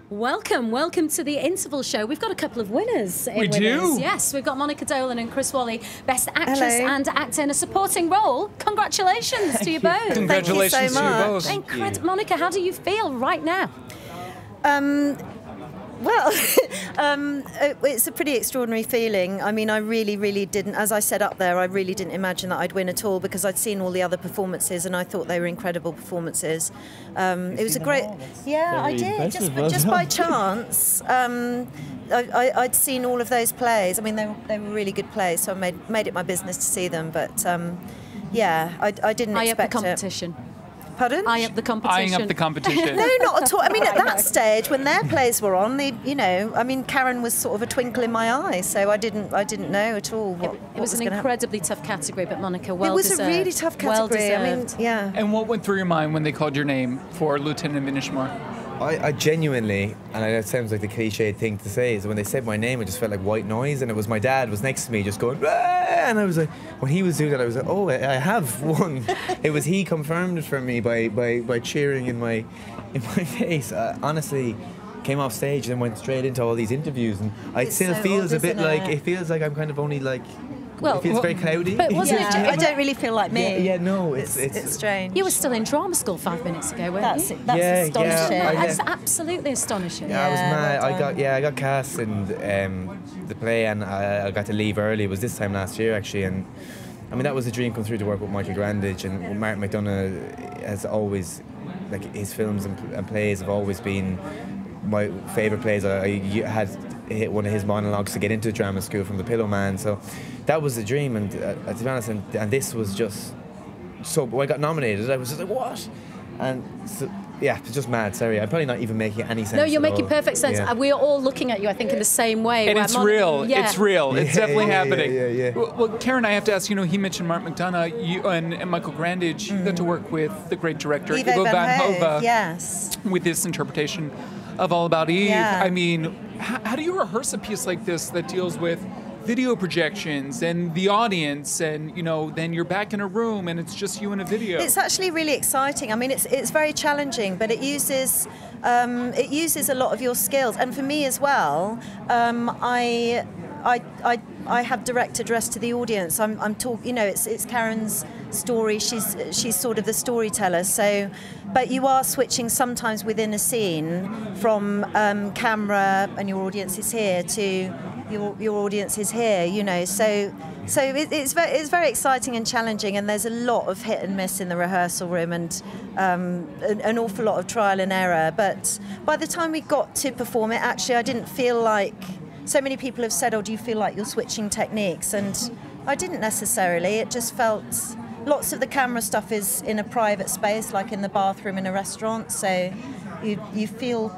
Welcome, welcome to the Interval Show. We've got a couple of winners. We do? Yes, we've got Monica Dolan and Chris Wally, Best Actress Hello. and Actor in a Supporting Role. Congratulations to you both. Congratulations Thank you so to you much. both. Incredible. Monica, how do you feel right now? Well, it's a pretty extraordinary feeling. I mean, I really didn't, as I said up there, I really didn't imagine that I'd win at all because I'd seen all the other performances and I thought they were incredible performances. It was a great... Yeah, I did, just by chance. I'd seen all of those plays. I mean, they were really good plays, so I made it my business to see them. But yeah, I didn't expect the competition. Pardon? Eye up the competition. Eyeing up the competition. No, not at all. I mean, at that stage, when their plays were on, I mean, Karen was sort of a twinkle in my eye, so I didn't know at all what It was an incredibly tough category, but Monica, well deserved. It was a really tough category. Well I mean, deserved. yeah. And what went through your mind when they called your name for Lieutenant Minishmore? I genuinely, and it sounds like the cliched thing to say, is when they said my name, it just felt like white noise, and it was my dad was next to me just going, "Rah!" And I was like, when he was doing that, I was like, oh, I have won. It was he confirmed it for me by cheering in my face. Honestly, came off stage and went straight into all these interviews, and it still feels a bit like, it feels like I'm kind of only like, it feels very cloudy. But wasn't it? I don't really feel like me. Yeah, no, it's strange. You were still in drama school 5 minutes ago, weren't you? That's astonishing. That's absolutely astonishing. Yeah, I was mad. I got cast in the play, and I got to leave early. It was this time last year, actually, and I mean that was a dream come true to work with Michael Grandage, and Martin McDonagh has always, like, his films and plays have always been my favourite plays. I had hit one of his monologues to get into drama school from The Pillow Man, so that was the dream. And to be honest, and this was just so. When I got nominated, I was just like, what? And so, yeah, it's just mad. Sorry, I'm probably not even making any sense. No, you're at making all. perfect sense. Yeah. We're all looking at you, I think, in the same way. And it's real. Yeah. It's real. It's definitely happening. Yeah. Well, Karen, I have to ask, he mentioned Martin McDonagh and Michael Grandage. You got to work with the great director, Ivo van Hove, yes, with this interpretation of All About Eve. Yeah. I mean, how do you rehearse a piece like this that deals with video projections and the audience, and then you're back in a room and it's just you in a video? It's actually really exciting. I mean, it's very challenging, but it uses a lot of your skills, and for me as well. I have direct address to the audience. I'm talking. It's Karen's story. She's sort of the storyteller. So, but you are switching sometimes within a scene from camera and your audience is here to your audience is here. So it's very exciting and challenging. And there's a lot of hit and miss in the rehearsal room, and an awful lot of trial and error. But by the time we got to perform it, actually, I didn't feel like. So many people have said, oh, do you feel like you're switching techniques? And I didn't necessarily. It just felt... Lots of the camera stuff is in a private space, like in the bathroom in a restaurant. So you feel,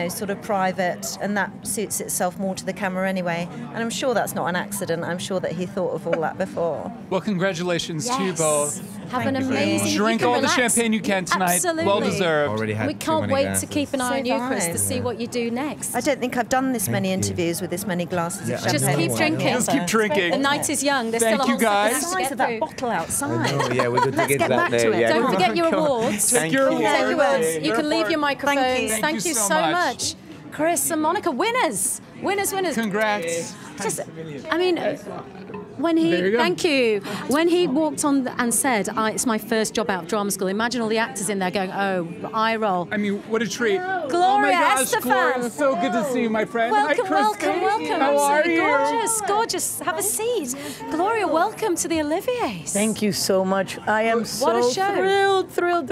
sort of private, and that suits itself more to the camera anyway. And I'm sure that's not an accident. I'm sure that he thought of all that before. Well, congratulations to you both. Have an amazing... Drink all the champagne you can tonight. Absolutely. Well deserved. Already had We too can't many wait glasses. to keep an eye on you, Chris, to see Yeah. what you do next. I don't think I've done this many interviews with this many glasses of champagne. Just keep drinking. Just keep drinking. The night is young. There's Thank still a you, whole guys. second The size to of get that through. bottle outside. Oh, yeah, we could Let's dig get into back that to now. it. Yeah. Don't forget your awards. Take your Take your awards. awards. You can leave your microphones. Thank you you. so so much. much. Chris and Monica, winners. Winners. Congrats. Just, I mean, when he, There you go. thank you. When he walked on and said, it's my first job out of drama school, imagine all the actors in there going, oh, eye roll. I mean, what a treat. Gloria, oh my gosh, ESTEFAN. Gloria, so good to see you, my friend. Welcome, Hi, welcome, welcome. How are Absolutely you? gorgeous. Have a seat. Gloria, welcome to the Oliviers. Thank you so much. I am What so a show. thrilled.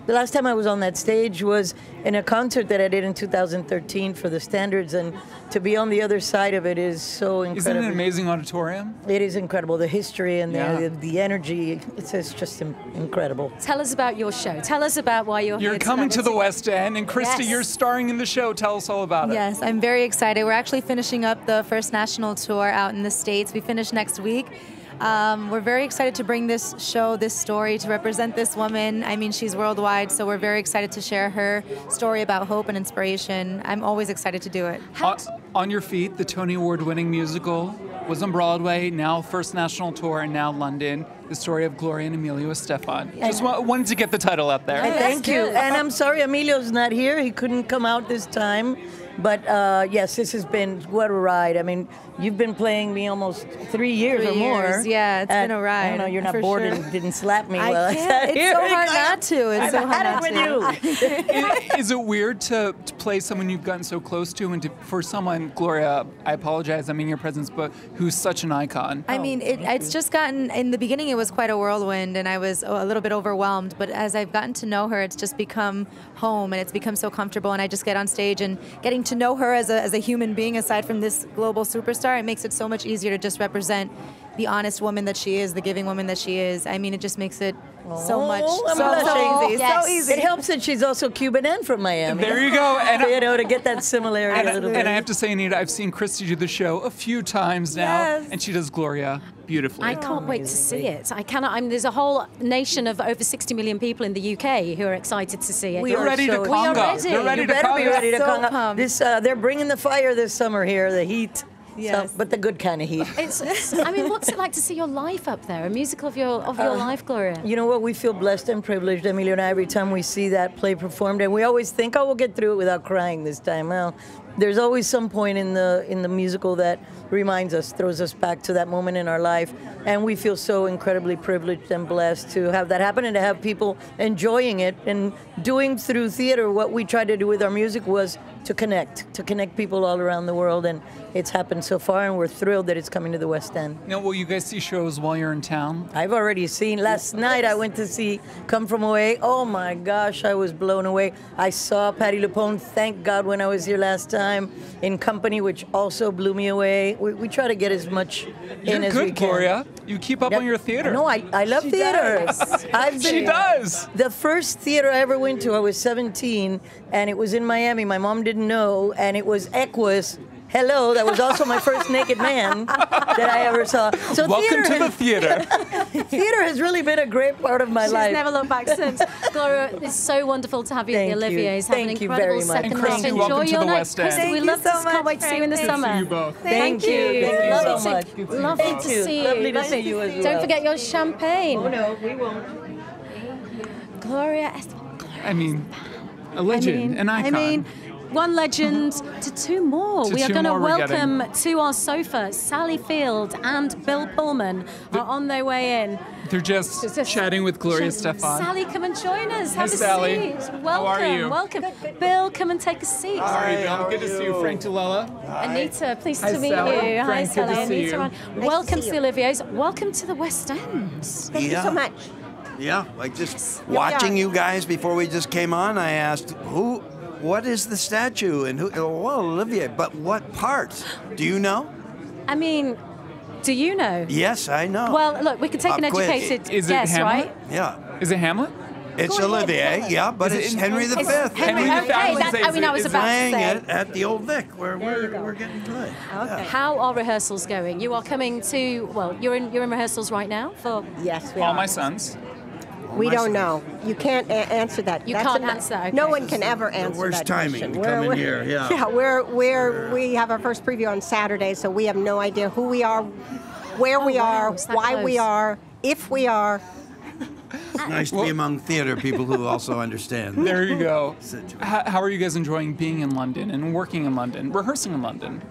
The last time I was on that stage was in a concert that I did in 2013 for the Standards, and to be on the other side of it is so incredible. Isn't it an amazing auditorium? It is incredible. The history and Yeah. the energy, it's just incredible. Tell us about your show. Tell us about why you're here. You're coming to the West End, and Krista, Yes. you're starring in the show. Tell us all about it. Yes, I'm very excited. We're actually finishing up the first national tour out in the States. We finish next week. We're very excited to bring this show, this story, to represent this woman. I mean, she's worldwide, so we're very excited to share her story about hope and inspiration. I'm always excited to do it. On Your Feet, the Tony Award-winning musical was on Broadway, now first national tour, and now London. The story of Gloria and Emilio Estefan. Just wanted to get the title out there. Thank you. And I'm sorry Emilio's not here. He couldn't come out this time. But yes, this has been what a ride. I mean, you've been playing me almost 3 years or more. Yeah, it's been a ride. I know you're not bored and didn't slap me. I can't. It's so hard not to. It's so hard not to. Is it weird to play someone you've gotten so close to, and for someone, Gloria, I apologize, I'm in your presence, but who's such an icon? I mean, it's just gotten, in the beginning it was quite a whirlwind and I was a little bit overwhelmed, but as I've gotten to know her, it's just become home and it's become so comfortable, and I just get on stage and getting to know her as a human being aside from this global superstar, it makes it so much easier to just represent the honest woman that she is, the giving woman that she is. I mean, it just makes it so much, so easy. Yes. So easy. It helps that she's also Cuban and from Miami. There you go. And you know, to get that similarity a little bit. And I have to say, Anita, I've seen Christy do the show a few times now, Yes. and she does Gloria beautifully. I can't wait to see it. I cannot. There's a whole nation of over 60 million people in the UK who are excited to see it. They're ready to conga. They're ready You to better be ready to So conga. pumped. This, they're bringing the fire this summer here, the heat. Yes. So, but the good kind of heat. I mean, what's it like to see your life up there? A musical of your life, Gloria. You know what? We feel blessed and privileged, Emilio and I, every time we see that play performed, and we always think, "Oh, we'll get through it without crying this time." Well, there's always some point in the musical that reminds us, throws us back to that moment in our life, and we feel so incredibly privileged and blessed to have that happen and to have people enjoying it and doing through theater what we tried to do with our music was to connect people all around the world, and it's happened so far, and we're thrilled that it's coming to the West End. Now, will you guys see shows while you're in town? I've already seen, last night I went to see Come From Away. Oh my gosh, I was blown away. I saw Patti LuPone, thank God, when I was here last time, in Company, which also blew me away. We try to get as much in as we Good, can. Gloria. You keep up on your theater. No, I love theater. She does. The first theater I ever went to, I was 17, and it was in Miami. My mom didn't know, and it was Equus. Hello, that was also my first naked man that I ever saw. So Welcome to the theater. Theater has really been a great part of my She's life. never looked back since. Gloria, it's so wonderful to have you at the Thank you. Olivier's. Have an Thank you incredible very much. second And Christy, night. welcome Enjoy to your the night. West End. Christy, we Thank love you so this. Can't much, wait to see you in the Frank. summer. See you both. Thank you. Thank you Lovely so much. Lovely Thank to you. see you. Lovely to see you as well. Don't forget your champagne. Oh, no, we won't. Gloria. I mean, a legend, an icon. I mean, one legend to two more. To We are two going to more we're welcome to our sofa Sally Field and Bill Pullman are on their way in. They're just chatting with Gloria Estefan. Sally, come and join us. Have a Sally. seat. Welcome. How are you? Welcome. Bill, come and take a seat. How are you, Bill? Good to see you. Frank Dulella. Anita, pleased Hi, to meet Sally. you. Hi, Frank, good to Sally. see Anita. you. Welcome to the Olivier's. Welcome to the West End. Thank you so much. Yeah, like just watching you guys before we just came on, I asked, what is the statue? And well, Olivier, but what part? Do you know? I mean, do you know? Yes, I know. Well, look, we could take an Quick. educated Is it guess, Hamlet? right? Yeah. Is it Hamlet? It's Go ahead, Olivier, go ahead. yeah, but Is it it's in- Henry V. Henry the okay, Fifth. I mean, I was Is about to Playing say. it at the Old Vic, where we're getting to it. Okay. How are rehearsals going? You are coming to, well, you're in rehearsals right now for. Yes, we All are. my sons. We don't know. You can't answer that. You That's can't a- answer that, okay. No one can ever answer worst that timing question. to come in here, yeah. Yeah, we have our first preview on Saturday, so we have no idea who we are, where we wow, are, it's that why we close. are, if we are. It's nice to be among theater people who also understand. There you go. Situation. How are you guys enjoying being in London and working in London, rehearsing in London?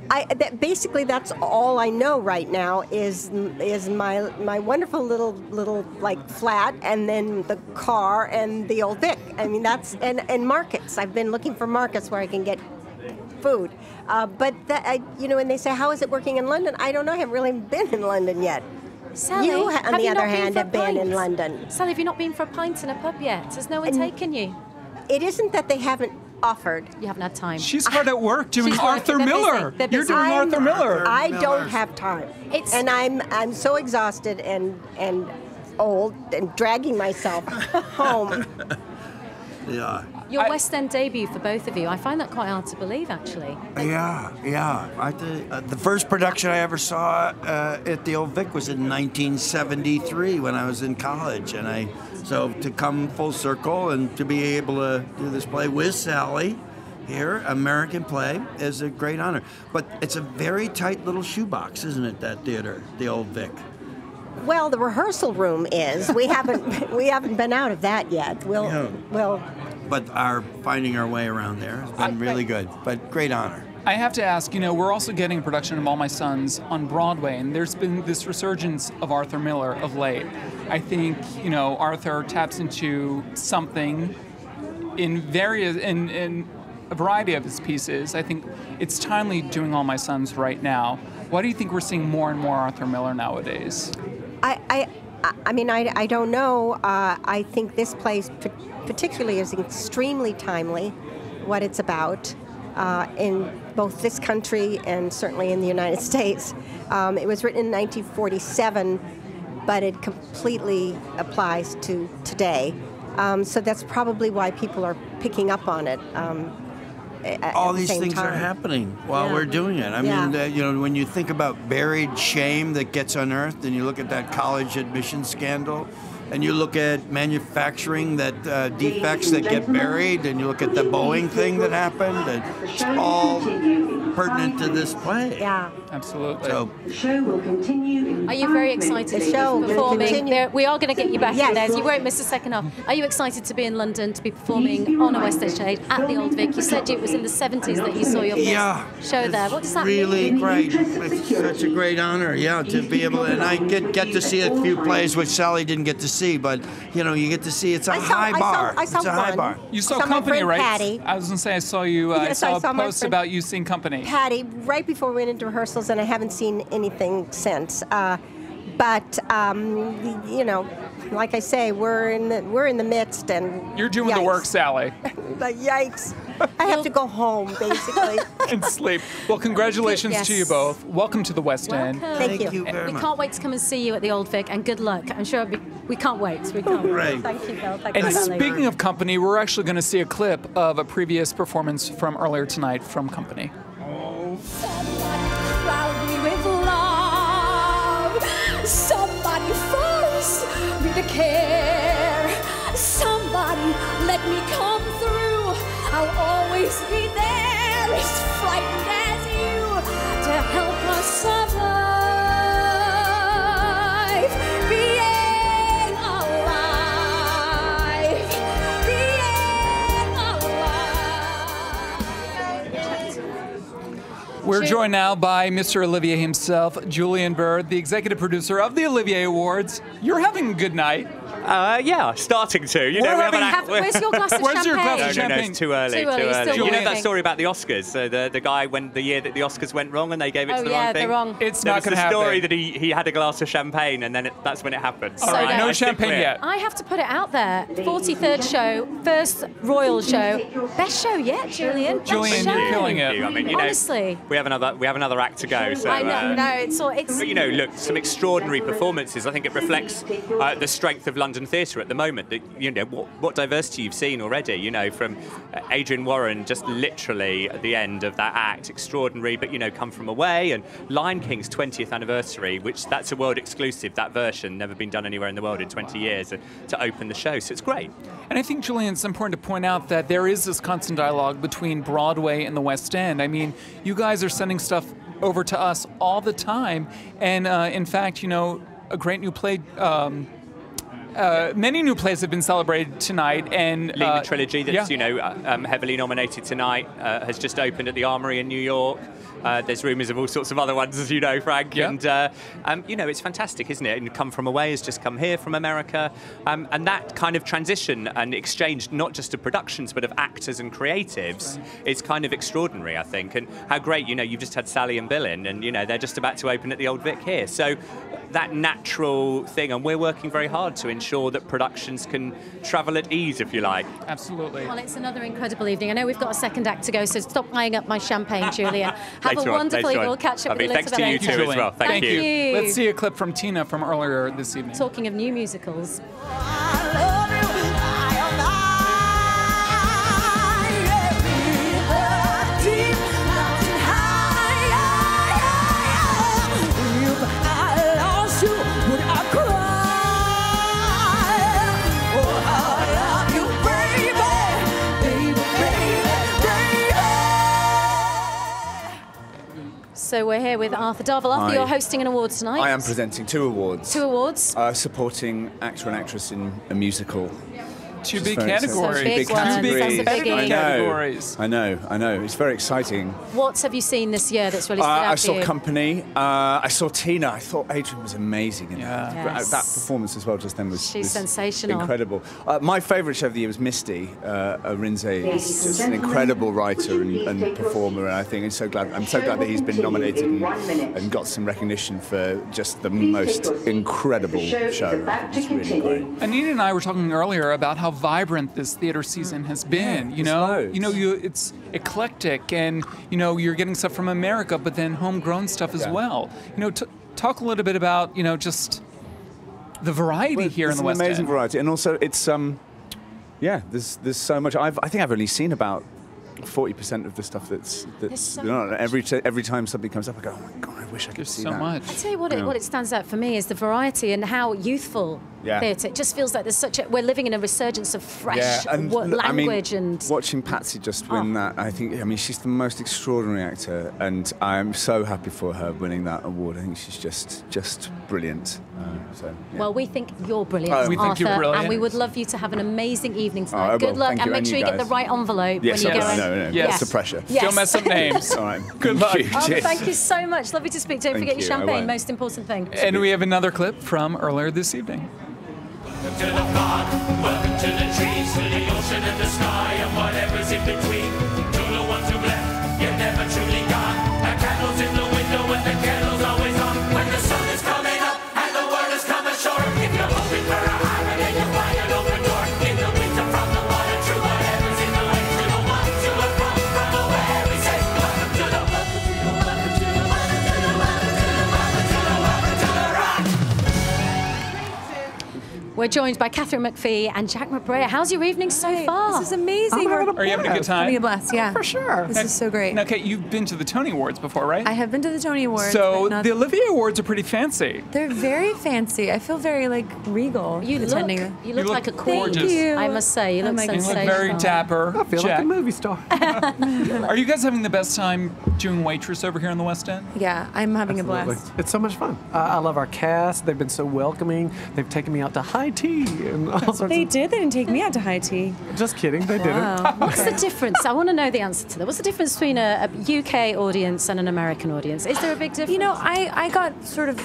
Basically, that's all I know right now is my wonderful little like flat, and then the car and the Old Vic. I mean, that's and markets. I've been looking for markets where I can get food. But when they say, how is it working in London? I don't know. I haven't really been in London yet. Sally, You, on have the you other not been hand, for a have been in pint? London. Sally, have you not been for a pint in a pub yet? Has no one taken you? It isn't that they haven't offered. You haven't had time. She's hard at work doing She's working. Arthur They're busy. Miller. They're You're busy. doing Arthur Miller. I don't have time. And I'm so exhausted and old and dragging myself home. Yeah. Your West End debut for both of you, I find that quite hard to believe, actually. Yeah. The first production I ever saw at the Old Vic was in 1973 when I was in college, and so to come full circle and to be able to do this play with Sally, here, American play, is a great honor. But it's a very tight little shoebox, isn't it, that theater, the Old Vic? Well, the rehearsal room is. We haven't been out of that yet. We'll. But finding our way around there has been really good. But great honor. I have to ask, we're also getting a production of All My Sons on Broadway, and there's been this resurgence of Arthur Miller of late. I think, Arthur taps into something in a variety of his pieces. I think it's timely doing All My Sons right now. Why do you think we're seeing more and more Arthur Miller nowadays? I mean, I don't know. I think this play particularly is extremely timely, what it's about. In both this country and certainly in the United States. It was written in 1947, but it completely applies to today. So that's probably why people are picking up on it. All these things are happening while we're doing it. I mean, when you think about buried shame that gets unearthed, and you look at that college admission scandal, and you look at manufacturing that defects that get buried, and you look at the Boeing thing that happened, and it's all pertinent to this play. Yeah, absolutely. So the show will continue. Are you very excited to be performing? We are going to get you back in there, so you won't miss the second half. Are you excited to be in London to be performing on a West End stage at the Old Vic? You said it was in the 70s that you saw your first show there. What does that mean? Really great. It's such a great honor, to be able to, and I get to see a few plays which Sally didn't get to see, but you get to see it's a high bar. I saw it's a high bar. You saw Company, right? Patty. I was going to say I saw you. I saw a post about you seeing Company. Patty, right before we went into rehearsals, and I haven't seen anything since. But like I say, we're in the midst, and you're doing the work, Sally. But yikes! I have to go home, basically. And sleep. Well, congratulations to you both. Welcome to the West End. Thank you very much. We can't wait to come and see you at the Old Vic, and good luck. I'm sure we can't wait. We can't wait. Right. Thank you, Bill. Thank And you, speaking of Company, we're actually going to see a clip of a previous performance from earlier tonight from Company. Proudly with love, somebody force me to care, somebody let me come through, I'll always be there, as frightened as you, to help us survive, being alive, We're joined now by Mr. Olivier himself, Julian Bird, the executive producer of the Olivier Awards. You're having a good night. Yeah, starting to. Where's your glass of Where's champagne? your glass of champagne? No, it's too early. Too early. You know that story about the Oscars? So the guy, when the year that the Oscars went wrong and they gave it to the wrong thing? It's there not was going to the happen. story that he had a glass of champagne and then that's when it happened. All right, no champagne yet. I have to put it out there. 43rd show, first royal show, best show yet, Julian. Julian, best show. you're killing it. I mean, honestly, we have another act to go. So, I know. No, it's. But look, some extraordinary performances. I think it reflects the strength of London theatre at the moment. What diversity you've seen already. From Adrian Warren, just literally at the end of that act, extraordinary. But Come From Away and Lion King's 20th anniversary, which that's a world exclusive. That version never been done anywhere in the world in 20 years to open the show. So it's great. And I think, Julian, it's important to point out that there is this constant dialogue between Broadway and the West End. I mean, you guys are sending stuff over to us all the time, and in fact, a great new play. Many new plays have been celebrated tonight, and Lima Trilogy, that's heavily nominated tonight, has just opened at the Armory in New York. There's rumours of all sorts of other ones, as you know, Frank. Yep. And it's fantastic, isn't it? And Come From Away has just come here from America, and that kind of transition and exchange, not just of productions but of actors and creatives, is kind of extraordinary, I think. And how great, you've just had Sally and Bill in, and they're just about to open at the Old Vic here. So that natural thing, and we're working very hard to ensure that productions can travel at ease, if you like. Absolutely. Well, it's another incredible evening. I know we've got a second act to go, so stop eyeing up my champagne, Julian. Have a wonderful evening. We'll catch up with you later. Thanks to you too as well. Thank you. Let's see a clip from Tina from earlier this evening. Talking of new musicals. So we're here with Arthur Darvill. Arthur, you're hosting an award tonight. I am presenting 2 awards. 2 awards. Supporting actor and actress in a musical. 2 big categories. Big categories. I know. It's very exciting. What have you seen this year that's really stood out I for saw you? Company. I saw Tina. I thought Adrian was amazing in that. Yes. That performance as well just then was sensational. Incredible. My favourite show of the year was Misty. Rinze is just an incredible writer and performer, and I think I'm so glad that he's been nominated and got some recognition for just the most incredible show. It's really great. Anita and I were talking earlier about how vibrant this theater season has been. It's eclectic, and you're getting stuff from America, but then homegrown stuff as well. Talk a little bit about just the variety here in the West End. Amazing variety, and also it's there's so much. I think I've only seen about 40% of the stuff that's every time something comes up, I go, oh my God, I wish I could see so that. much. I tell you what it stands out for me is the variety and how youthful theatre. It just feels like we're living in a resurgence of fresh language and watching Patsy just win that. I think she's the most extraordinary actor, and I'm so happy for her winning that award. I think she's just brilliant. Well, we think you're brilliant, we Arthur, think you're brilliant. and we would love you to have an amazing evening tonight. Good luck, and make sure you get the right envelope when you go in. No. Yes. That's the pressure. Yes. Don't mess up names. All right. Good luck. Thank you so much. Lovely to speak. Don't forget your champagne. Most important thing. And we have another clip from earlier this evening. Welcome to the pond, welcome to the trees, to the ocean and the sky, and whatever's in between. To the ones who left, you're never truly gone. A candle's in the window and the candle's always on. When the sun is coming up and the world has come ashore, if you're hoping for a holiday, you'll find an open door. In the winter from the water, through whatever's in the way, to the ones who have come from away, we say, welcome to the rock. We're joined by Katharine McPhee and Jack McBrayer. How's your evening so far? This is amazing. Are you having a good time? Having a blast, yeah. For sure. This is so great. Now, Kate, you've been to the Tony Awards before, right? I have been to the Tony Awards. So the Olivier Awards are pretty fancy. They're very fancy. I feel very regal. You look like a queen. Thank you. I must say, you look sensational. You look very dapper. I feel like a movie star. Are you guys having the best time doing waitress over here in the West End? Yeah, I'm having a blast. It's so much fun. I love our cast. They've been so welcoming. They've taken me out to high tea and all sorts They didn't take me out to high tea. Just kidding, they didn't. What's the difference? I want to know the answer to that. What's the difference between a UK audience and an American audience? Is there a big difference? I got sort of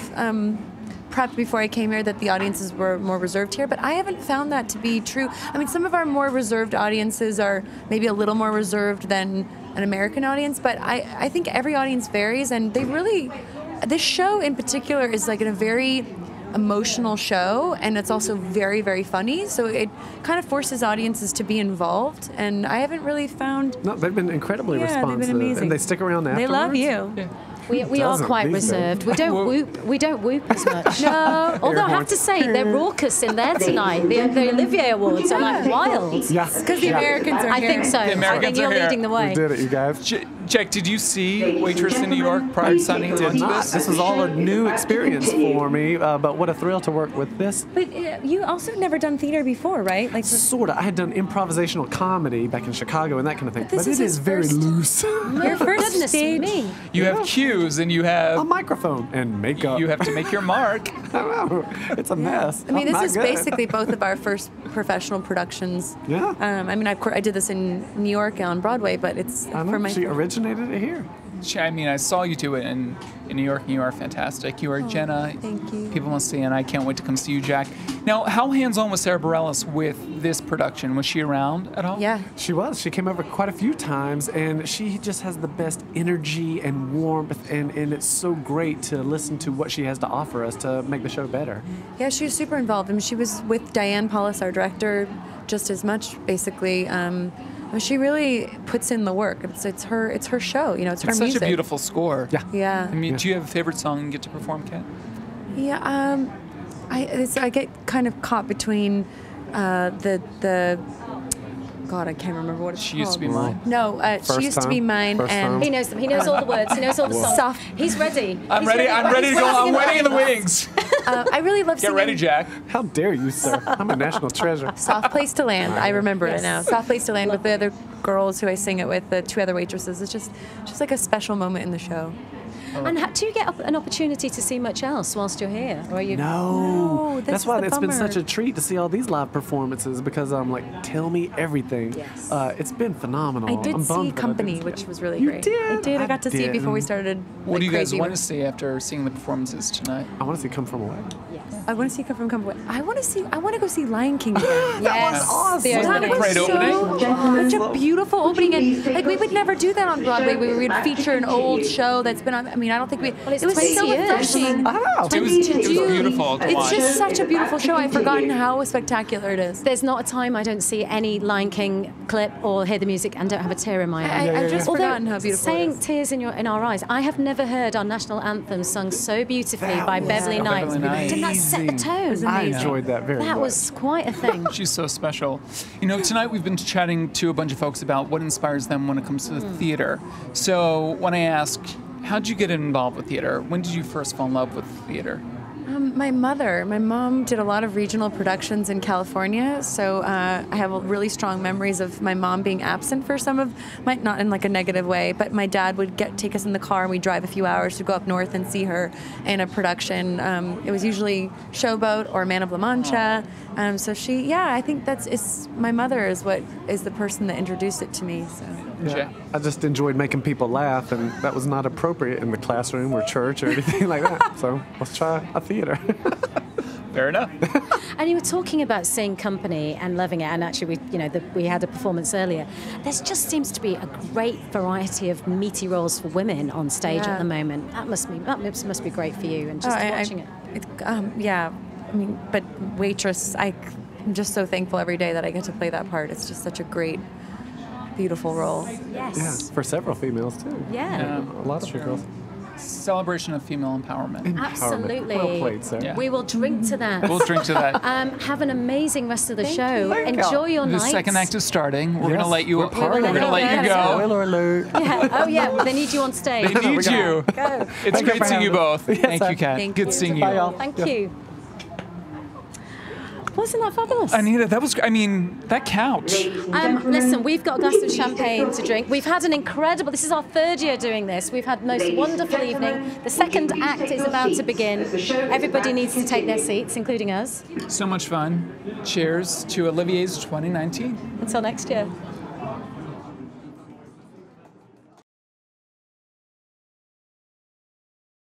prepped before I came here that the audiences were more reserved here, but I haven't found that to be true. I mean, some of our more reserved audiences are maybe a little more reserved than an American audience, but I think every audience varies, and this show in particular is like in a very emotional show, and it's also very, very funny, so it kind of forces audiences to be involved, and I haven't really found... No, they've been incredibly responsive. They've been amazing. And they stick around afterwards. They love you. Yeah. We are quite reserved. We don't whoop. We don't whoop as much. No. Although I have to say they're raucous in there tonight. The Olivier Awards are like wild. Yeah. Because the Americans are I here. think so. I think you're leading the way. We did it, you guys. Jack, did you see Waitress in New York prior to signing on to this? This is all a new experience for me, but what a thrill to work with this. But you also never done theater before, right? Like sort of. I had done improvisational comedy back in Chicago and that kind of thing. But it is very loose. Your first stage. You have cues and you have a microphone and makeup. You have to make your mark. It's a mess. I mean, this is basically both of our first professional productions. Yeah. I mean, I did this in New York on Broadway, but it's for my. She originated it here. I mean, I saw you do it in New York, and you are fantastic. You are Jenna. Thank you. People must see, and I can't wait to come see you, Jack. Now, how hands-on was Sarah Bareilles with this production? Was she around at all? Yeah. She was. She came over quite a few times, and she just has the best energy and warmth, and it's so great to listen to what she has to offer us to make the show better. Yeah, she was super involved. I mean, she was with Diane Paulus, our director, just as much, basically. She really puts in the work. It's her show. It's her music. It's such a beautiful score. Yeah. Yeah. I mean, do you have a favorite song you get to perform, Kat? Yeah. I get kind of caught between the. God, I can't remember what it's called. She Used to Be Mine. No, She Used to Be Mine, and he knows them. He knows all the words. He knows all the songs. He's ready. I'm ready to go. I'm waiting in the wings. I really love singing. Get ready, Jack. How dare you, sir? I'm a national treasure. Soft Place to Land. I remember it now. Soft Place to Land with the other girls who I sing it with, the two other waitresses. It's just like a special moment in the show. And do you get an opportunity to see much else whilst you're here? Or are you? No. That's why it's been bummer. such a treat to see all these live performances because I'm like, tell me everything. Yes. It's been phenomenal. I did I'm see bummed that I Company, didn't which was really You great. did? I did. I got to see it before we started. What do you guys crazy want work. to see after seeing the performances tonight? I want to see Come From Away. I want to see Come From Away. I want to go see Lion King again. That was awesome. That was Great opening. such a beautiful opening, and like we would never do that on Broadway. We would feature an old show that's been on. I mean, I don't think we. Well, it's it was 20 so years. refreshing. I know. It was beautiful to It's watch. just such a beautiful show. I've forgotten how spectacular it is. There's not a time I don't see any Lion King clip or hear the music and don't have a tear in my eye. I've just forgotten how beautiful it saying is. tears in our eyes, I have never heard our national anthem sung so beautifully by Beverly Knight. Beverly Knight. Didn't that set the tone? I enjoyed that very much. That was quite a thing. She's so special. You know, tonight we've been chatting to a bunch of folks about what inspires them when it comes to the theater. So when I ask, how did you get involved with theater? When did you first fall in love with theater? My mom did a lot of regional productions in California, so I have really strong memories of my mom being absent for some of not in like a negative way, but my dad would take us in the car and we'd drive a few hours to go up north and see her in a production. It was usually Showboat or Man of La Mancha. So I think my mother is the person that introduced it to me. So. Yeah, I just enjoyed making people laugh, and that was not appropriate in the classroom or church or anything like that. So let's try a theater. Fair enough. And you were talking about seeing Company and loving it, and actually, we had a performance earlier. There just seems to be a great variety of meaty roles for women on stage at the moment. That must be great for you, and just watching it. I mean, but waitress, I'm just so thankful every day that I get to play that part. It's just such a great, beautiful role. Yes. Yeah, for several females too. Yeah. A lot of girls. Celebration of female empowerment. Absolutely. Well played, sir. Yeah. We will drink to that. We'll drink to that. Have an amazing rest of the show. Enjoy your night. The second act is starting. We're going to let you. We're going to let you go. Spoiler alert. Yeah. Oh yeah. They need you on stage. They need you. Go. It's great seeing you both. Thank you, Kat. Thank Good you. seeing you. Bye, y'all. Thank you. Wasn't that fabulous? Anita, that couch. Listen, we've got a glass of champagne to drink. We've had this is our third year doing this. We've had the most wonderful evening. The second act is about to begin. Everybody needs to take their seats, including us. So much fun. Cheers to Olivier's 2019. Until next year.